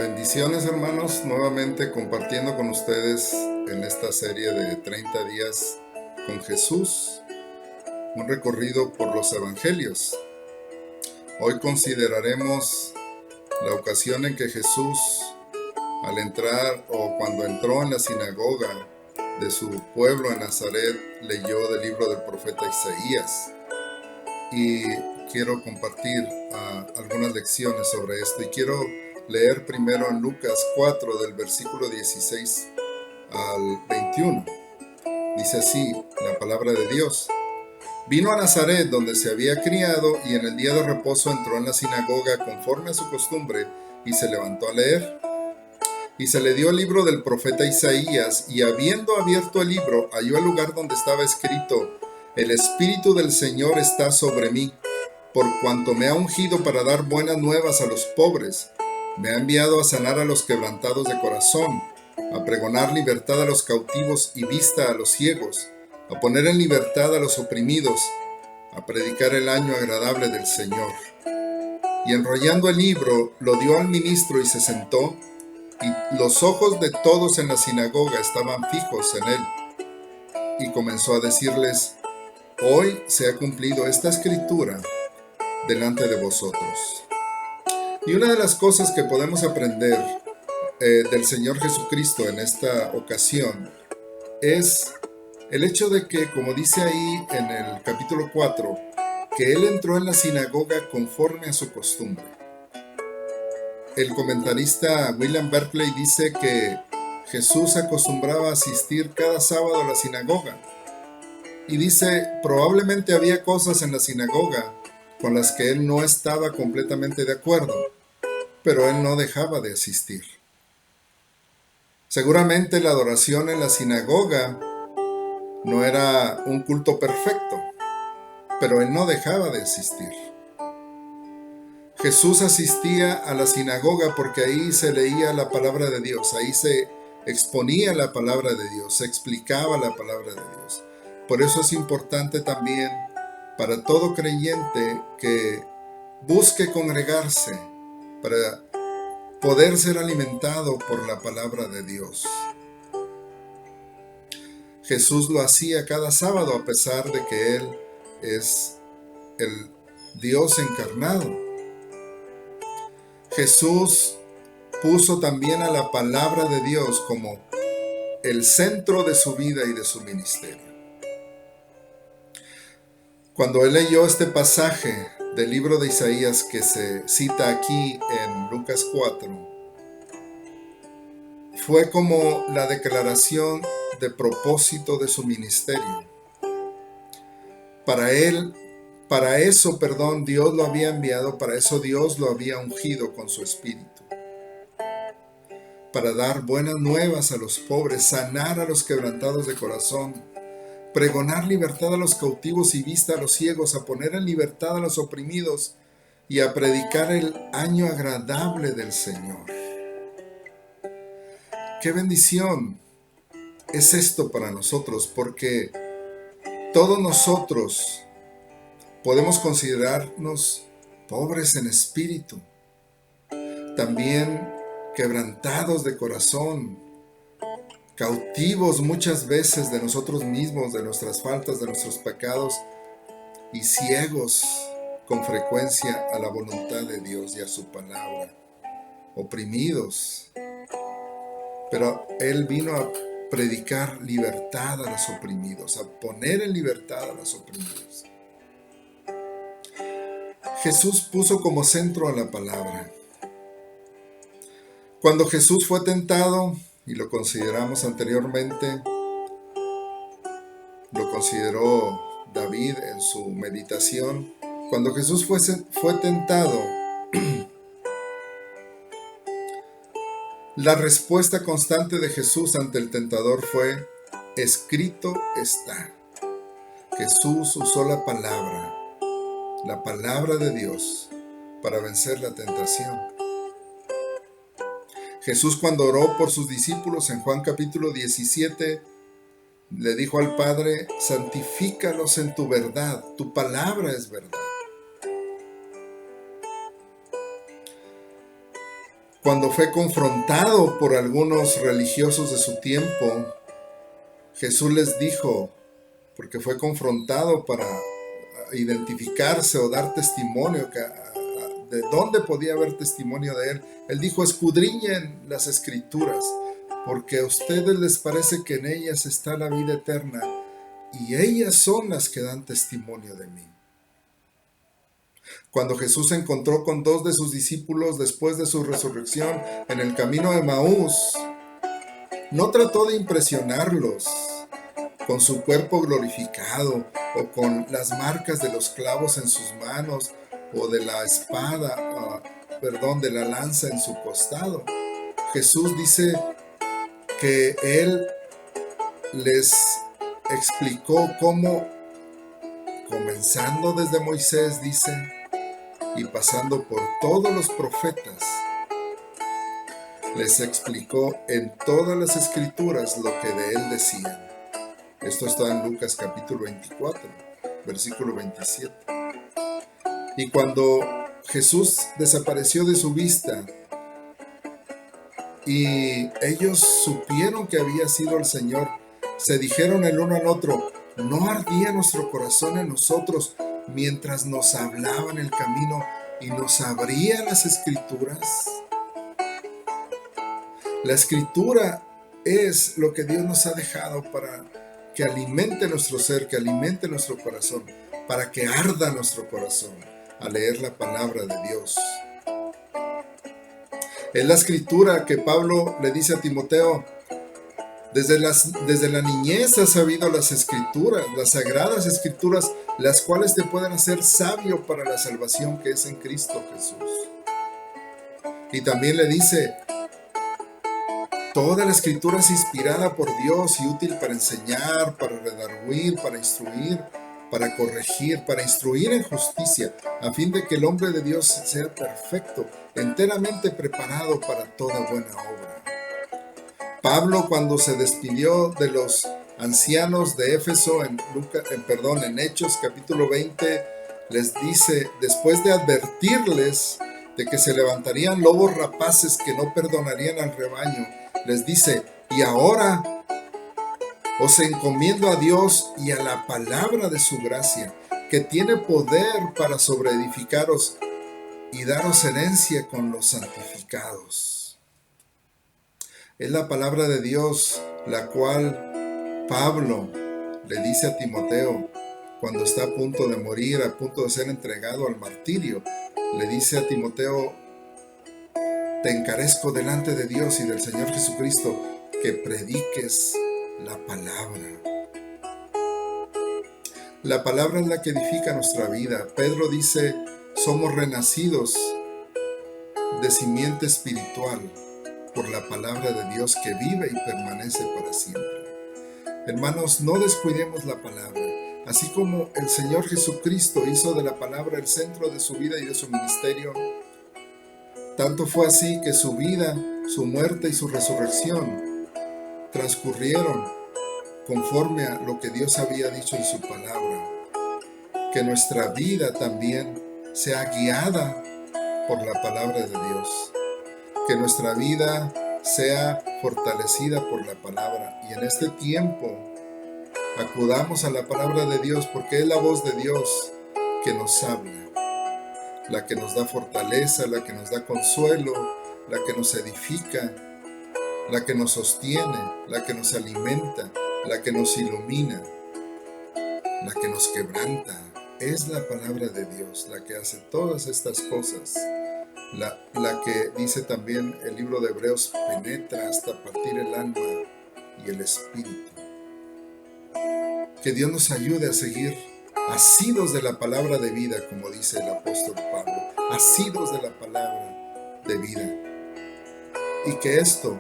Bendiciones, hermanos, nuevamente compartiendo con ustedes en esta serie de 30 días con Jesús, un recorrido por los evangelios. Hoy consideraremos la ocasión en que Jesús, al entrar o cuando entró en la sinagoga de su pueblo en Nazaret, leyó del libro del profeta Isaías. Y quiero compartir algunas lecciones sobre esto, y quiero leer primero en Lucas 4 del versículo 16 al 21. Dice así la palabra de Dios: Vino a Nazaret, donde se había criado, y en el día de reposo entró en la sinagoga conforme a su costumbre, y se levantó a leer. Y se le dio el libro del profeta Isaías, y habiendo abierto el libro, halló el lugar donde estaba escrito: El Espíritu del Señor está sobre mí, por cuanto me ha ungido para dar buenas nuevas a los pobres. Me ha enviado a sanar a los quebrantados de corazón, a pregonar libertad a los cautivos y vista a los ciegos, a poner en libertad a los oprimidos, a predicar el año agradable del Señor. Y enrollando el libro, lo dio al ministro y se sentó, y los ojos de todos en la sinagoga estaban fijos en él. Y comenzó a decirles: Hoy se ha cumplido esta escritura delante de vosotros. Y una de las cosas que podemos aprender del Señor Jesucristo en esta ocasión es el hecho de que, como dice ahí en el capítulo 4, que Él entró en la sinagoga conforme a su costumbre. El comentarista William Barclay dice que Jesús acostumbraba a asistir cada sábado a la sinagoga. Y dice, probablemente había cosas en la sinagoga con las que él no estaba completamente de acuerdo, pero él no dejaba de asistir. Seguramente la adoración en la sinagoga no era un culto perfecto, pero él no dejaba de asistir. Jesús asistía a la sinagoga porque ahí se leía la palabra de Dios, ahí se exponía la palabra de Dios, se explicaba la palabra de Dios. Por eso es importante también para todo creyente que busque congregarse para poder ser alimentado por la palabra de Dios. Jesús lo hacía cada sábado a pesar de que Él es el Dios encarnado. Jesús puso también a la palabra de Dios como el centro de su vida y de su ministerio. Cuando él leyó este pasaje del libro de Isaías que se cita aquí en Lucas 4, fue como la declaración de propósito de su ministerio. Para eso, Dios lo había enviado, para eso Dios lo había ungido con su espíritu. Para dar buenas nuevas a los pobres, sanar a los quebrantados de corazón, pregonar libertad a los cautivos y vista a los ciegos, a poner en libertad a los oprimidos y a predicar el año agradable del Señor. ¡Qué bendición es esto para nosotros! Porque todos nosotros podemos considerarnos pobres en espíritu, también quebrantados de corazón, cautivos muchas veces de nosotros mismos, de nuestras faltas, de nuestros pecados, y ciegos con frecuencia a la voluntad de Dios y a su palabra, oprimidos. Pero Él vino a predicar libertad a los oprimidos, a poner en libertad a los oprimidos. Jesús puso como centro a la palabra. Cuando Jesús fue tentado, y lo consideramos anteriormente, lo consideró David en su meditación, cuando Jesús fue tentado, la respuesta constante de Jesús ante el tentador fue: escrito está. Jesús usó la palabra de Dios, para vencer la tentación. Jesús, cuando oró por sus discípulos en Juan capítulo 17, le dijo al Padre: santifícalos en tu verdad, tu palabra es verdad. Cuando fue confrontado por algunos religiosos de su tiempo, Jesús les dijo, porque fue confrontado para identificarse o dar testimonio de dónde podía haber testimonio de él. Él dijo, escudriñen las escrituras, porque a ustedes les parece que en ellas está la vida eterna, y ellas son las que dan testimonio de mí. Cuando Jesús se encontró con 2 de sus discípulos después de su resurrección en el camino de Emaús, no trató de impresionarlos con su cuerpo glorificado o con las marcas de los clavos en sus manos o de la espada, de la lanza en su costado. Jesús dice que Él les explicó cómo, comenzando desde Moisés, dice, y pasando por todos los profetas, les explicó en todas las escrituras lo que de Él decían. Esto está en Lucas capítulo 24, versículo 27. Y cuando Jesús desapareció de su vista y ellos supieron que había sido el Señor, se dijeron el uno al otro, ¿no ardía nuestro corazón en nosotros mientras nos hablaba en el camino y nos abría las escrituras? La escritura es lo que Dios nos ha dejado para que alimente nuestro ser, que alimente nuestro corazón, para que arda nuestro corazón al leer la palabra de Dios. Es la escritura que Pablo le dice a Timoteo, desde la niñez has sabido las escrituras, las sagradas escrituras, las cuales te pueden hacer sabio para la salvación que es en Cristo Jesús. Y también le dice, toda la escritura es inspirada por Dios y útil para enseñar, para redarguir, para instruir, para corregir, para instruir en justicia, a fin de que el hombre de Dios sea perfecto, enteramente preparado para toda buena obra. Pablo, cuando se despidió de los ancianos de Éfeso en Hechos capítulo 20, les dice, después de advertirles de que se levantarían lobos rapaces que no perdonarían al rebaño, les dice, y ahora os encomiendo a Dios y a la palabra de su gracia, que tiene poder para sobreedificaros y daros herencia con los santificados. Es la palabra de Dios la cual Pablo le dice a Timoteo cuando está a punto de morir, a punto de ser entregado al martirio. Le dice a Timoteo, te encarezco delante de Dios y del Señor Jesucristo que prediques la palabra. La palabra es la que edifica nuestra vida. Pedro dice, somos renacidos de simiente espiritual por la palabra de Dios que vive y permanece para siempre. Hermanos, no descuidemos la palabra. Así como el Señor Jesucristo hizo de la palabra el centro de su vida y de su ministerio, tanto fue así que su vida, su muerte y su resurrección transcurrieron conforme a lo que Dios había dicho en su palabra. Que nuestra vida también sea guiada por la palabra de Dios. Que nuestra vida sea fortalecida por la palabra. Y en este tiempo acudamos a la palabra de Dios porque es la voz de Dios que nos habla. La que nos da fortaleza, la que nos da consuelo, la que nos edifica, la que nos sostiene, la que nos alimenta, la que nos ilumina, la que nos quebranta. Es la palabra de Dios la que hace todas estas cosas. La que dice también el libro de Hebreos, penetra hasta partir el alma y el espíritu. Que Dios nos ayude a seguir asidos de la palabra de vida, como dice el apóstol Pablo, asidos de la palabra de vida. Y que esto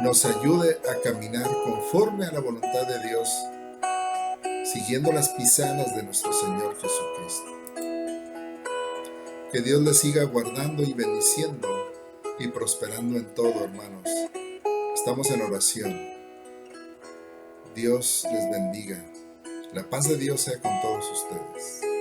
nos ayude a caminar conforme a la voluntad de Dios, siguiendo las pisadas de nuestro Señor Jesucristo. Que Dios les siga guardando y bendiciendo y prosperando en todo, hermanos. Estamos en oración. Dios les bendiga. La paz de Dios sea con todos ustedes.